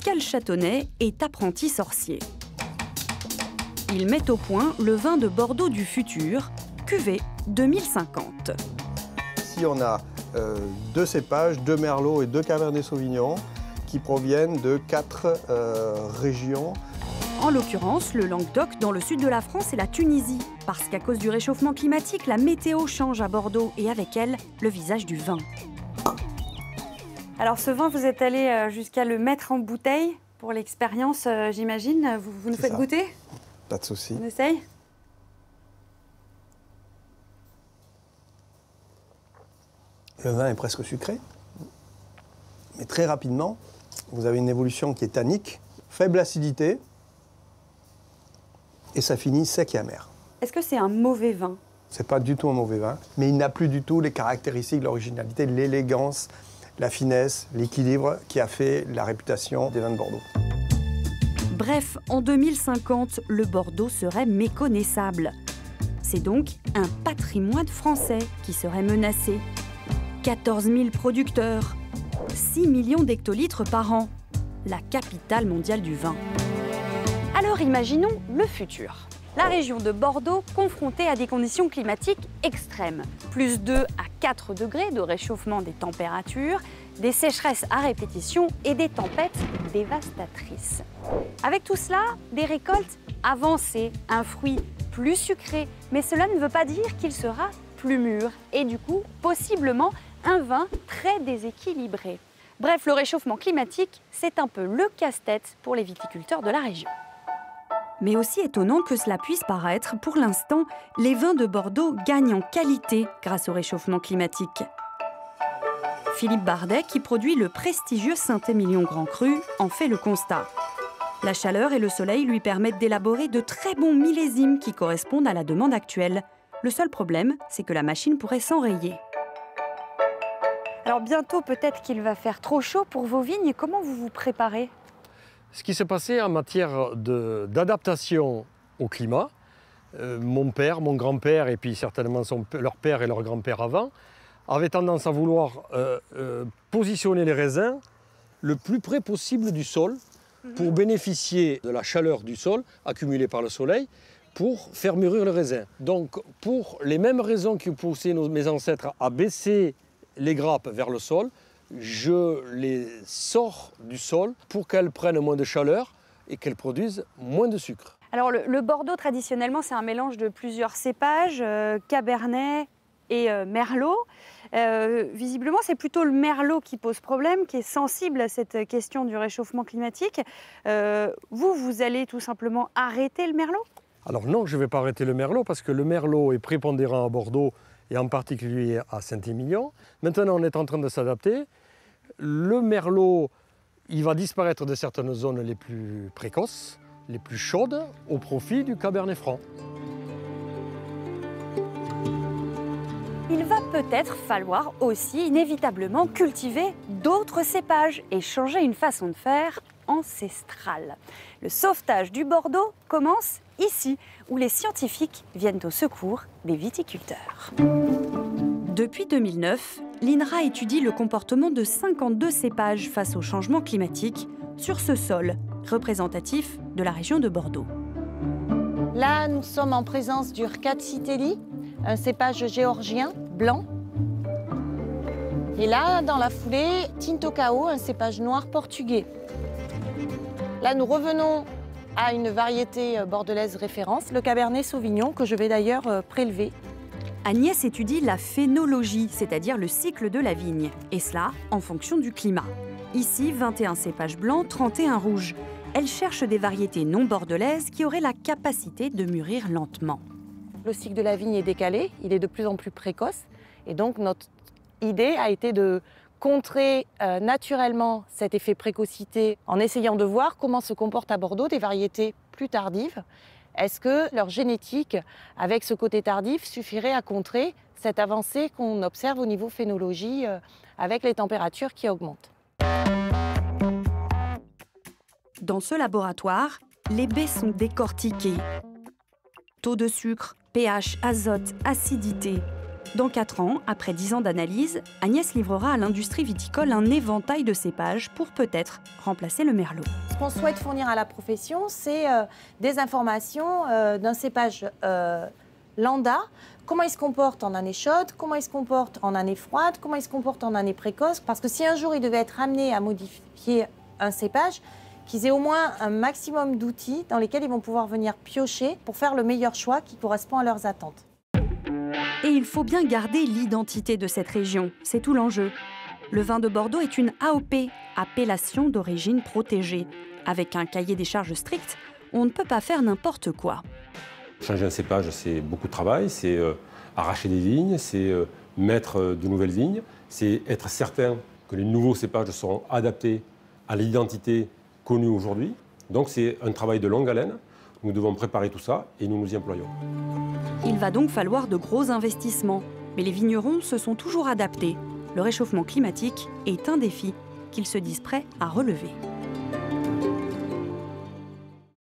Pascal Châtonnet est apprenti sorcier. Il met au point le vin de Bordeaux du futur, cuvée 2050. Ici, on a 2 cépages, 2 merlots et 2 cabernet sauvignon qui proviennent de 4 régions. En l'occurrence, le Languedoc dans le sud de la France et la Tunisie. Parce qu'à cause du réchauffement climatique, la météo change à Bordeaux et avec elle, le visage du vin. Alors ce vin, vous êtes allé jusqu'à le mettre en bouteille pour l'expérience, j'imagine. Vous nous faites goûter? Pas de souci. On essaye? Le vin est presque sucré, mais très rapidement, vous avez une évolution qui est tannique, faible acidité, et ça finit sec et amer. Est-ce que c'est un mauvais vin? C'est pas du tout un mauvais vin, mais il n'a plus du tout les caractéristiques, l'originalité, l'élégance, la finesse, l'équilibre qui a fait la réputation des vins de Bordeaux. Bref, en 2050, le Bordeaux serait méconnaissable. C'est donc un patrimoine français qui serait menacé. 14 000 producteurs, 6 millions d'hectolitres par an. La capitale mondiale du vin. Alors imaginons le futur. La région de Bordeaux confrontée à des conditions climatiques extrêmes. Plus 2 à 4 degrés de réchauffement des températures, des sécheresses à répétition et des tempêtes dévastatrices. Avec tout cela, des récoltes avancées, un fruit plus sucré, mais cela ne veut pas dire qu'il sera plus mûr et du coup, possiblement, un vin très déséquilibré. Bref, le réchauffement climatique, c'est un peu le casse-tête pour les viticulteurs de la région. Mais aussi étonnant que cela puisse paraître, pour l'instant, les vins de Bordeaux gagnent en qualité grâce au réchauffement climatique. Philippe Bardet, qui produit le prestigieux Saint-Émilion Grand Cru, en fait le constat. La chaleur et le soleil lui permettent d'élaborer de très bons millésimes qui correspondent à la demande actuelle. Le seul problème, c'est que la machine pourrait s'enrayer. Alors bientôt, peut-être qu'il va faire trop chaud pour vos vignes. Comment vous vous préparez? Ce qui s'est passé en matière d'adaptation au climat, mon père, mon grand-père et puis certainement leur père et leur grand-père avant, avaient tendance à vouloir positionner les raisins le plus près possible du sol pour bénéficier de la chaleur du sol accumulée par le soleil pour faire mûrir le raisin. Donc pour les mêmes raisons qui poussaient mes ancêtres à baisser les grappes vers le sol, je les sors du sol pour qu'elles prennent moins de chaleur et qu'elles produisent moins de sucre. Alors le Bordeaux, traditionnellement, c'est un mélange de plusieurs cépages, Cabernet et Merlot. Visiblement, c'est plutôt le Merlot qui pose problème, qui est sensible à cette question du réchauffement climatique. Vous allez tout simplement arrêter le Merlot? Alors non, je ne vais pas arrêter le Merlot parce que le Merlot est prépondérant à Bordeaux et en particulier à Saint-Émilion. Maintenant, on est en train de s'adapter. Le Merlot, il va disparaître de certaines zones les plus précoces, les plus chaudes, au profit du Cabernet Franc. Il va peut-être falloir aussi inévitablement cultiver d'autres cépages et changer une façon de faire ancestrale. Le sauvetage du Bordeaux commence ici, où les scientifiques viennent au secours des viticulteurs. Depuis 2009, l'INRA étudie le comportement de 52 cépages face au changement climatique sur ce sol représentatif de la région de Bordeaux. Là, nous sommes en présence du Rkat Siteli, un cépage géorgien blanc. Et là, dans la foulée, Tinto Cao, un cépage noir portugais. Là, nous revenons à une variété bordelaise référence, le Cabernet Sauvignon, que je vais d'ailleurs prélever. Agnès étudie la phénologie, c'est-à-dire le cycle de la vigne, et cela en fonction du climat. Ici, 21 cépages blancs, 31 rouges. Elle cherche des variétés non bordelaises qui auraient la capacité de mûrir lentement. Le cycle de la vigne est décalé, il est de plus en plus précoce, et donc notre idée a été de contrer naturellement cet effet précocité en essayant de voir comment se comportent à Bordeaux des variétés plus tardives. Est-ce que leur génétique, avec ce côté tardif, suffirait à contrer cette avancée qu'on observe au niveau phénologie avec les températures qui augmentent? Dans ce laboratoire, les baies sont décortiquées. Taux de sucre, pH, azote, acidité. Dans 4 ans, après 10 ans d'analyse, Agnès livrera à l'industrie viticole un éventail de cépages pour peut-être remplacer le merlot. Ce qu'on souhaite fournir à la profession, c'est des informations d'un cépage lambda. Comment il se comporte en année chaude, comment il se comporte en année froide, comment il se comporte en année précoce. Parce que si un jour il devait être amené à modifier un cépage, qu'ils aient au moins un maximum d'outils dans lesquels ils vont pouvoir venir piocher pour faire le meilleur choix qui correspond à leurs attentes. Et il faut bien garder l'identité de cette région, c'est tout l'enjeu. Le vin de Bordeaux est une AOP, appellation d'origine protégée. Avec un cahier des charges strict, on ne peut pas faire n'importe quoi. Changer un cépage, c'est beaucoup de travail, c'est arracher des vignes, c'est mettre de nouvelles vignes, c'est être certain que les nouveaux cépages seront adaptés à l'identité connue aujourd'hui. Donc c'est un travail de longue haleine. Nous devons préparer tout ça et nous nous y employons. Il va donc falloir de gros investissements. Mais les vignerons se sont toujours adaptés. Le réchauffement climatique est un défi qu'ils se disent prêts à relever.